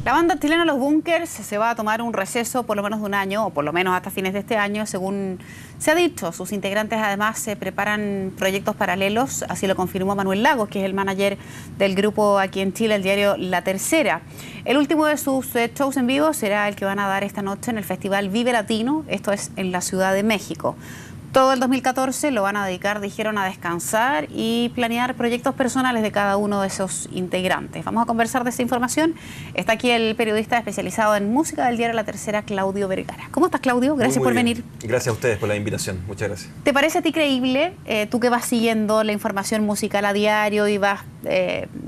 La banda chilena Los Bunkers se va a tomar un receso por lo menos de un año, o por lo menos hasta fines de este año, según se ha dicho. Sus integrantes además se preparan proyectos paralelos, así lo confirmó Manuel Lagos, que es el manager del grupo aquí en Chile, el diario La Tercera. El último de sus shows en vivo será el que van a dar esta noche en el Festival Vive Latino, esto es en la Ciudad de México. Todo el 2014 lo van a dedicar, dijeron, a descansar y planear proyectos personales de cada uno de esos integrantes. Vamos a conversar de esta información. Está aquí el periodista especializado en música del diario La Tercera, Claudio Vergara. ¿Cómo estás, Claudio? Gracias por venir. Gracias a ustedes por la invitación. Muchas gracias. ¿Te parece a ti creíble, tú que vas siguiendo la información musical a diario y vas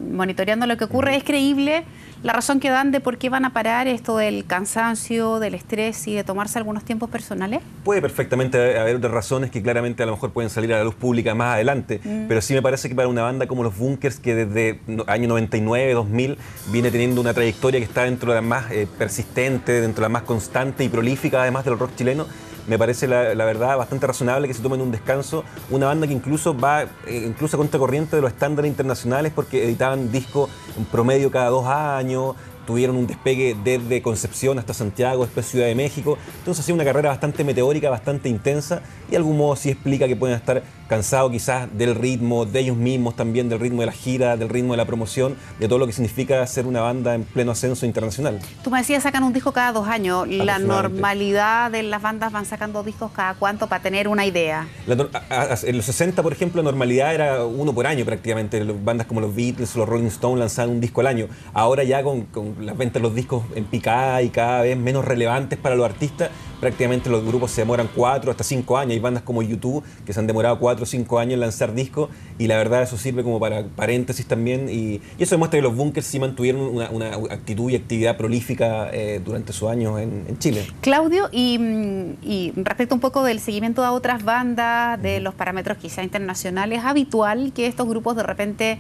monitoreando lo que ocurre, es creíble la razón que dan de por qué van a parar esto del cansancio, del estrés y de tomarse algunos tiempos personales? Puede perfectamente haber otras razones que claramente a lo mejor pueden salir a la luz pública más adelante, pero sí me parece que para una banda como Los Bunkers, que desde año 99, 2000, viene teniendo una trayectoria que está dentro de la más persistente, dentro de la más constante y prolífica, además del rock chileno, me parece la verdad bastante razonable que se tomen un descanso. Una banda que incluso va incluso a contracorriente de los estándares internacionales, porque editaban discos en promedio cada 2 años, tuvieron un despegue desde Concepción hasta Santiago, después Ciudad de México. Entonces ha sido una carrera bastante meteórica, bastante intensa, y de algún modo sí explica que pueden estar cansados quizás del ritmo, de ellos mismos también, del ritmo de la gira, del ritmo de la promoción, de todo lo que significa ser una banda en pleno ascenso internacional. Tú me decías, sacan un disco cada 2 años. ¿La normalidad de las bandas van sacando discos cada cuánto, para tener una idea? En los 60, por ejemplo, la normalidad era uno por año prácticamente. Bandas como los Beatles o los Rolling Stones lanzaban un disco al año. Ahora ya con las ventas de los discos en picada y cada vez menos relevantes para los artistas, prácticamente los grupos se demoran 4 hasta 5 años. Hay bandas como YouTube que se han demorado 4 o 5 años en lanzar discos, y la verdad eso sirve como para paréntesis también, y eso demuestra que los Bunkers sí mantuvieron una actitud y actividad prolífica durante sus años en Chile. Claudio, y respecto un poco del seguimiento a otras bandas, de los parámetros quizá internacionales, ¿es habitual que estos grupos de repente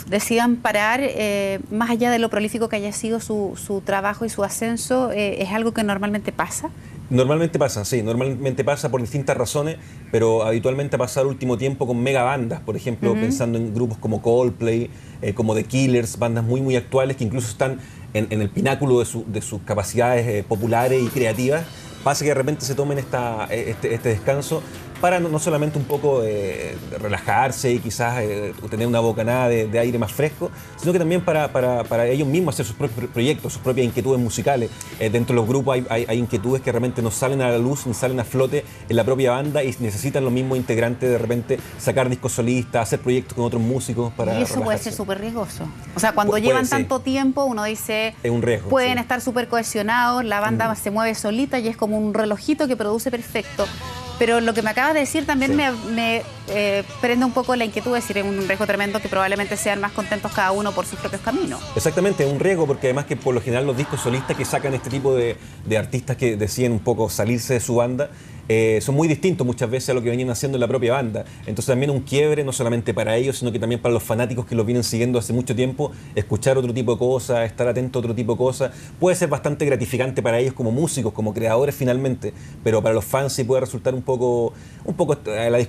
decidan parar, más allá de lo prolífico que haya sido su trabajo y su ascenso? ¿Es algo que normalmente pasa? Normalmente pasa, sí, normalmente pasa por distintas razones, pero habitualmente ha pasado el último tiempo con megabandas, por ejemplo, pensando en grupos como Coldplay, como The Killers, bandas muy actuales que incluso están en el pináculo de sus capacidades populares y creativas. Pasa que de repente se tomen este descanso para no solamente un poco relajarse y quizás tener una bocanada de aire más fresco, sino que también para ellos mismos hacer sus propios proyectos, sus propias inquietudes musicales. Dentro de los grupos hay inquietudes que realmente no salen a la luz, ni salen a flote en la propia banda, y necesitan los mismos integrantes de repente sacar discos solistas, hacer proyectos con otros músicos para Y eso relajarse. puede ser súper riesgoso. O sea, cuando llevan tanto tiempo, uno dice, es un riesgo, pueden estar súper cohesionados, la banda se mueve solita y es como un relojito que produce perfecto. Pero lo que me acabas de decir también me prende un poco la inquietud de decir, es un riesgo tremendo que probablemente sean más contentos cada uno por sus propios caminos. Exactamente, es un riesgo, porque además que por lo general los discos solistas que sacan este tipo de artistas que deciden un poco salirse de su banda, son muy distintos muchas veces a lo que venían haciendo en la propia banda. Entonces también un quiebre, no solamente para ellos, sino que también para los fanáticos que los vienen siguiendo hace mucho tiempo, escuchar otro tipo de cosas, estar atento a otro tipo de cosas, puede ser bastante gratificante para ellos como músicos, como creadores finalmente, pero para los fans sí puede resultar un poco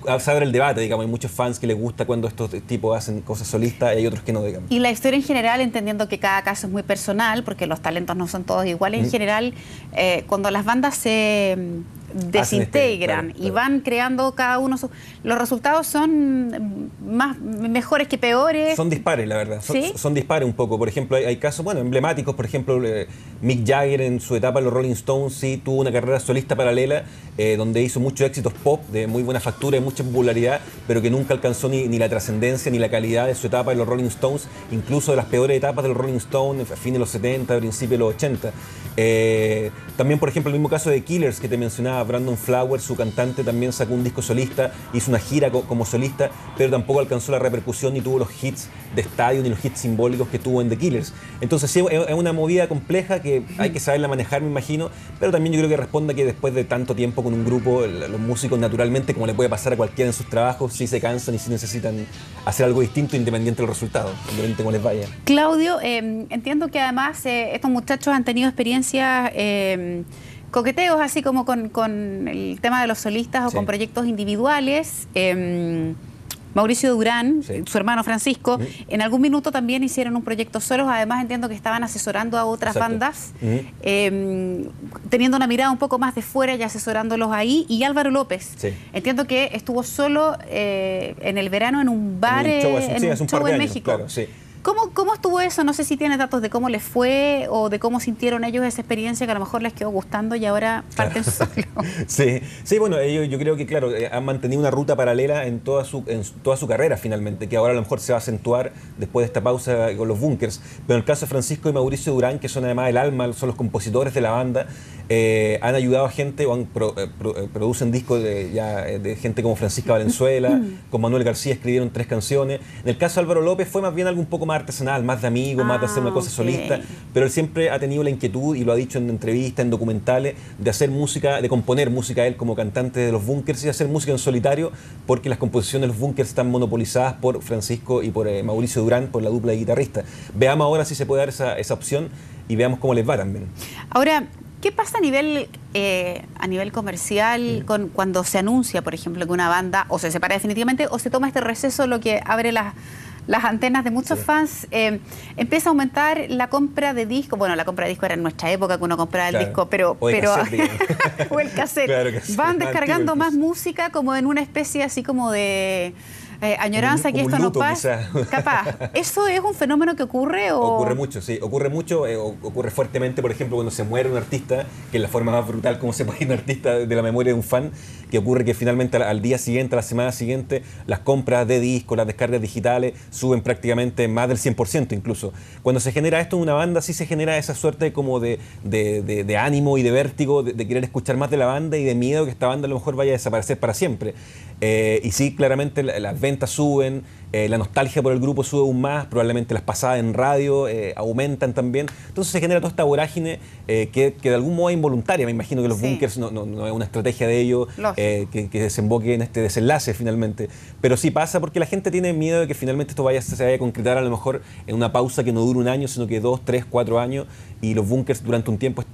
a saber el debate, digamos. Hay muchos fans que les gusta cuando estos tipos hacen cosas solistas y hay otros que no, digamos. Y la historia en general, entendiendo que cada caso es muy personal, porque los talentos no son todos iguales, en general, cuando las bandas se desintegran y van creando cada uno los resultados son mejores que peores. Son dispares, la verdad. ¿Sí? Son dispares un poco. Por ejemplo, hay casos emblemáticos. Por ejemplo, Mick Jagger en su etapa en los Rolling Stones sí tuvo una carrera solista paralela, donde hizo muchos éxitos pop de muy buena factura y mucha popularidad, pero que nunca alcanzó ni la trascendencia ni la calidad de su etapa en los Rolling Stones, incluso de las peores etapas de los Rolling Stones, a fines de los 70, principios de los 80. También, por ejemplo, el mismo caso de Killers que te mencionaba, Brandon Flowers, su cantante, también sacó un disco solista, hizo una gira como solista, pero tampoco alcanzó la repercusión ni tuvo los hits de estadio ni los hits simbólicos que tuvo en The Killers. Entonces sí, es una movida compleja que hay que saberla manejar, me imagino, pero también yo creo que responde a que después de tanto tiempo con un grupo, los músicos naturalmente, como le puede pasar a cualquiera en sus trabajos, sí se cansan y sí necesitan hacer algo distinto independiente del resultado, independiente de cómo les vaya. Claudio, entiendo que además estos muchachos han tenido experiencias coqueteos así como con el tema de los solistas o con proyectos individuales. Mauricio Durán, Sí. su hermano Francisco, en algún minuto también hicieron un proyecto solos. Además entiendo que estaban asesorando a otras Exacto. bandas, teniendo una mirada un poco más de fuera y asesorándolos ahí. Y Álvaro López, Sí. entiendo que estuvo solo en el verano en un bar, En un show, en sí, un hace un par show de en años, México. claro, sí. ¿Cómo estuvo eso? No sé si tienes datos de cómo les fue o de cómo sintieron ellos esa experiencia que a lo mejor les quedó gustando y ahora parten solos. Sí, sí, bueno, ellos yo creo que, claro, han mantenido una ruta paralela en toda su carrera finalmente, que ahora a lo mejor se va a acentuar después de esta pausa con los Bunkers. Pero en el caso de Francisco y Mauricio Durán, que son además el alma, son los compositores de la banda, han ayudado a gente, o producen discos de gente como Francisca Valenzuela, con Manuel García escribieron 3 canciones. En el caso de Álvaro López fue más bien algo un poco más artesanal, más de amigo, más de hacer una cosa ok. solista, pero él siempre ha tenido la inquietud, y lo ha dicho en entrevistas, en documentales, de hacer música, de componer música él como cantante de los Bunkers y hacer música en solitario, porque las composiciones de los Bunkers están monopolizadas por Francisco y por Mauricio Durán, por la dupla de guitarristas. Veamos ahora si se puede dar esa opción y veamos cómo les va también. Ahora, ¿qué pasa a nivel comercial cuando se anuncia, por ejemplo, que una banda o se separa definitivamente o se toma este receso, lo que abre las antenas de muchos fans, empieza a aumentar la compra de discos? Bueno, la compra de discos era en nuestra época que uno compraba el disco, pero o el cassette, o el cassette. Claro, cassette. Van descargando Antiguo, más música como en una especie así como de añoranza, que como esto un no luto, pasa. quizá. Capaz. ¿Eso es un fenómeno que ocurre? ¿O? Ocurre mucho, sí. Ocurre mucho, ocurre fuertemente, por ejemplo, cuando se muere un artista, que es la forma más brutal como se muere un artista de la memoria de un fan, que ocurre que finalmente al día siguiente, a la semana siguiente, las compras de discos, las descargas digitales suben prácticamente más del 100% incluso. Cuando se genera esto en una banda, sí se genera esa suerte como de ánimo y de vértigo, de querer escuchar más de la banda y de miedo que esta banda a lo mejor vaya a desaparecer para siempre. Y sí, claramente las ventas suben, la nostalgia por el grupo sube aún más, probablemente las pasadas en radio aumentan también. Entonces se genera toda esta vorágine que de algún modo es involuntaria. Me imagino que los Bunkers no es una estrategia de ellos que desemboque en este desenlace finalmente. Pero sí pasa porque la gente tiene miedo de que finalmente esto se vaya a concretar a lo mejor en una pausa que no dure un año, sino que 2, 3, 4 años, y los Bunkers durante un tiempo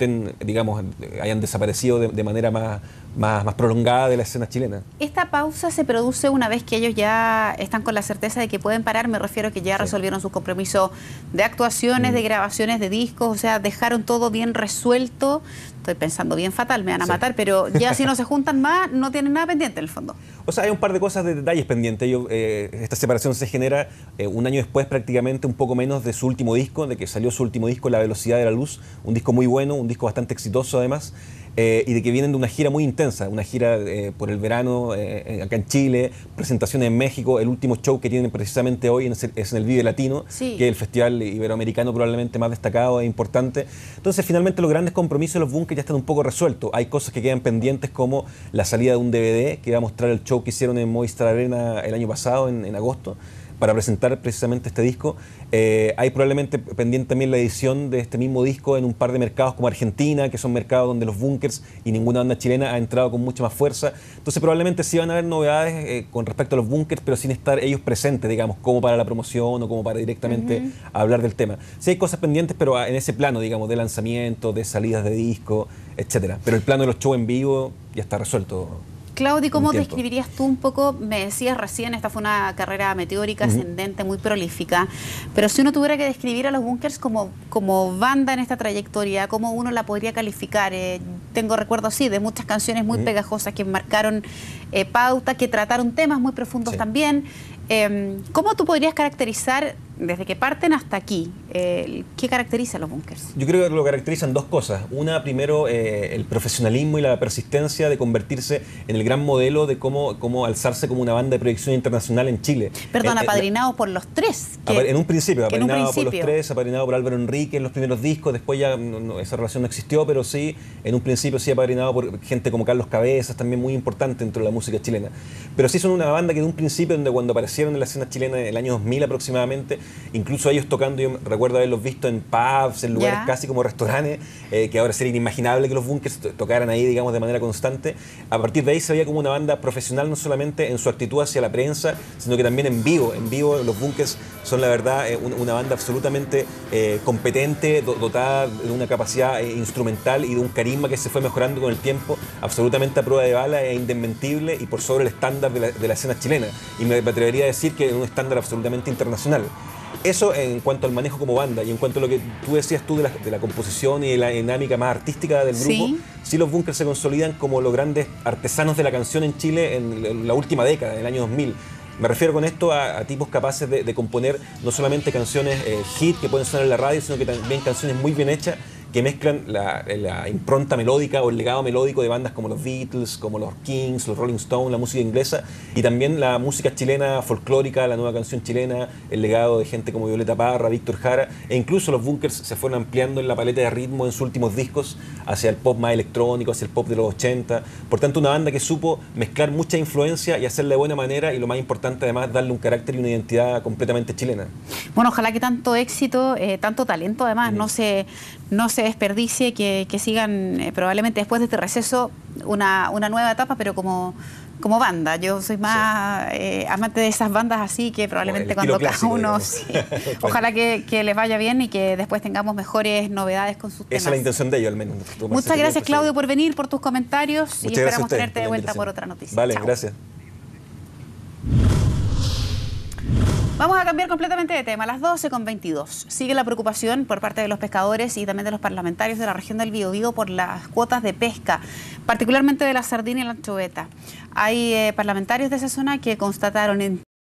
hayan desaparecido de manera más prolongada de la escena chilena. ¿Esta pausa se produce una vez que ellos ya están con la certeza de que pueden parar? Me refiero a que ya resolvieron sus compromisos de actuaciones, de grabaciones, de discos, o sea, dejaron todo bien resuelto. Estoy pensando bien fatal, me van a matar, pero ya si no se juntan más, no tienen nada pendiente en el fondo. O sea, hay un par de cosas, de detalles pendientes. Esta separación se genera un año después, prácticamente un poco menos de su último disco, de que salió su último disco, La Velocidad de la Luz, un disco muy bueno, un disco bastante exitoso además, y de que vienen de una gira muy intensa, una gira por el verano acá en Chile, presentaciones en México. El último show que tienen precisamente hoy es en el Vive Latino, que es el festival iberoamericano probablemente más destacado e importante. Entonces, finalmente, los grandes compromisos de los Bunkers ya están un poco resueltos. Hay cosas que quedan pendientes, como la salida de un DVD que va a mostrar el show que hicieron en Movistar Arena el año pasado, en agosto, para presentar precisamente este disco. Hay probablemente pendiente también la edición de este mismo disco en un par de mercados como Argentina, que son mercados donde los Bunkers y ninguna banda chilena ha entrado con mucha más fuerza. Entonces probablemente sí van a haber novedades con respecto a los Bunkers, pero sin estar ellos presentes, digamos, como para la promoción o como para directamente hablar del tema. Sí hay cosas pendientes, pero en ese plano, digamos, de lanzamiento, de salidas de disco, etcétera. Pero el plano de los shows en vivo ya está resuelto. Claudio, ¿cómo describirías tú un poco? Me decías recién, esta fue una carrera meteórica, ascendente, muy prolífica, pero si uno tuviera que describir a los Bunkers como banda en esta trayectoria, ¿cómo uno la podría calificar? Tengo recuerdos, sí, de muchas canciones muy pegajosas que marcaron pauta, que trataron temas muy profundos también. ¿Cómo tú podrías caracterizar, desde que parten hasta aquí, qué caracteriza a los Bunkers? Yo creo que lo caracterizan dos cosas. Una, primero, el profesionalismo y la persistencia de convertirse en el gran modelo de cómo alzarse como una banda de proyección internacional en Chile. Perdón, apadrinado por los tres. En un principio, apadrinado por los tres, apadrinado por Álvaro Enrique en los primeros discos. Después ya esa relación no existió, pero sí, en un principio sí apadrinado por gente como Carlos Cabezas, también muy importante dentro de la música chilena. Pero sí son una banda que en un principio, cuando aparecieron en la escena chilena en el año 2000 aproximadamente, incluso ellos tocando, yo recuerdo haberlos visto en pubs, en lugares casi como restaurantes, que ahora sería inimaginable que los Bunkers tocaran ahí, digamos, de manera constante. A partir de ahí se veía como una banda profesional, no solamente en su actitud hacia la prensa, sino que también en vivo. En vivo los Bunkers son, la verdad, una banda absolutamente competente, dotada de una capacidad instrumental y de un carisma que se fue mejorando con el tiempo, absolutamente a prueba de bala e indesmentible y por sobre el estándar de la escena chilena. Y me atrevería a decir que es un estándar absolutamente internacional. Eso en cuanto al manejo como banda, y en cuanto a lo que tú decías tú de la composición y de la dinámica más artística del grupo, sí los Bunkers se consolidan como los grandes artesanos de la canción en Chile en la última década, en el año 2000. Me refiero con esto a tipos capaces de componer no solamente canciones hit que pueden sonar en la radio, sino que también canciones muy bien hechas que mezclan la impronta melódica o el legado melódico de bandas como los Beatles, como los Kings, los Rolling Stones, la música inglesa, y también la música chilena folclórica, la nueva canción chilena, el legado de gente como Violeta Parra, Víctor Jara, e incluso los Bunkers se fueron ampliando en la paleta de ritmo en sus últimos discos hacia el pop más electrónico, hacia el pop de los 80. Por tanto, una banda que supo mezclar mucha influencia y hacerla de buena manera, y lo más importante además, darle un carácter y una identidad completamente chilena. Bueno, ojalá que tanto éxito, tanto talento además no se desperdicie, que sigan probablemente después de este receso una nueva etapa, pero como banda. Yo soy más amante de esas bandas así, que probablemente cuando cada uno... Ojalá que les vaya bien y que después tengamos mejores novedades con sus temas. Esa es la intención de ellos, al menos. Muchas gracias, Claudio, por venir, por tus comentarios, y esperamos tenerte de vuelta por otra noticia. Vale, Chao. gracias. Vamos a cambiar completamente de tema. A las 12:22. Sigue la preocupación por parte de los pescadores y también de los parlamentarios de la región del Biobío por las cuotas de pesca, particularmente de la sardina y la anchoveta. Hay parlamentarios de esa zona que constataron en